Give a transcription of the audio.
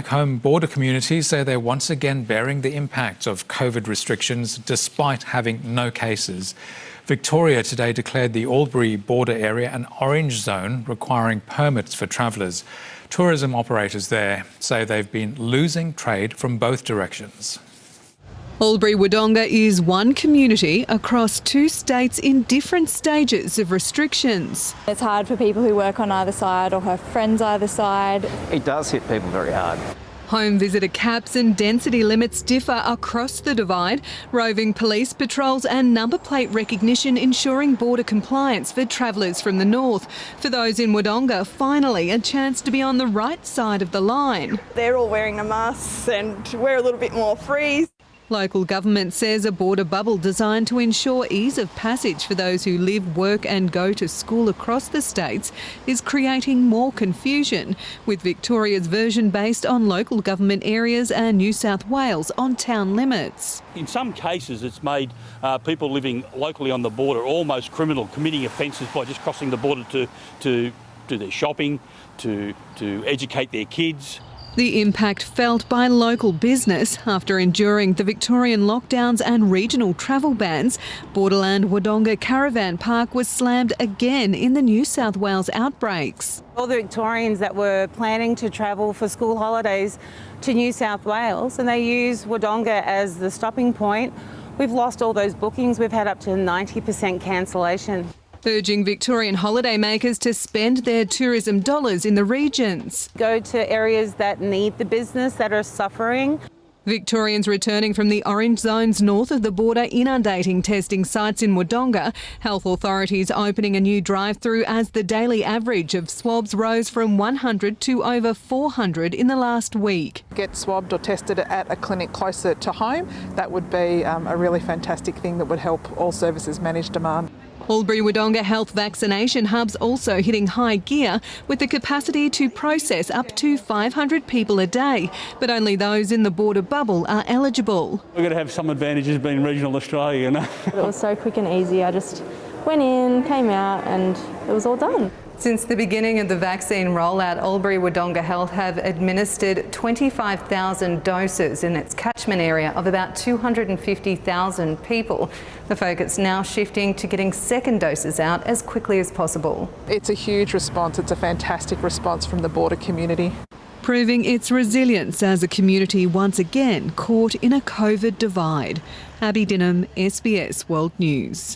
Back home, border communities say they're once again bearing the impact of COVID restrictions despite having no cases. Victoria today declared the Albury border area an orange zone, requiring permits for travellers. Tourism operators there say they've been losing trade from both directions. Albury Wodonga is one community across two states in different stages of restrictions. It's hard for people who work on either side or have friends either side. It does hit people very hard. Home visitor caps and density limits differ across the divide, roving police patrols and number plate recognition ensuring border compliance for travellers from the north. For those in Wodonga, finally a chance to be on the right side of the line. They're all wearing the masks and we're a little bit more free. Local government says a border bubble designed to ensure ease of passage for those who live, work and go to school across the states is creating more confusion, with Victoria's version based on local government areas and New South Wales on town limits. In some cases it's made people living locally on the border almost criminal, committing offences by just crossing the border to do their shopping, to educate their kids. The impact felt by local business after enduring the Victorian lockdowns and regional travel bans. Borderland Wodonga Caravan Park was slammed again in the New South Wales outbreaks. All the Victorians that were planning to travel for school holidays to New South Wales and they use Wodonga as the stopping point, we've lost all those bookings. We've had up to 90% cancellation. Urging Victorian holidaymakers to spend their tourism dollars in the regions. Go to areas that need the business, that are suffering. Victorians returning from the orange zones north of the border inundating testing sites in Wodonga. Health authorities opening a new drive-through as the daily average of swabs rose from 100 to over 400 in the last week. Get swabbed or tested at a clinic closer to home. That would be a really fantastic thing that would help all services manage demand. Albury Wodonga health vaccination hubs also hitting high gear with the capacity to process up to 500 people a day, but only those in the border bubble are eligible. We're going to have some advantages being regional Australia, you know. It was so quick and easy. I just went in, came out and it was all done. Since the beginning of the vaccine rollout, Albury Wodonga Health have administered 25,000 doses in its catchment area of about 250,000 people. The focus now shifting to getting second doses out as quickly as possible. It's a huge response. It's a fantastic response from the border community. Proving its resilience as a community once again caught in a COVID divide. Abby Dinham, SBS World News.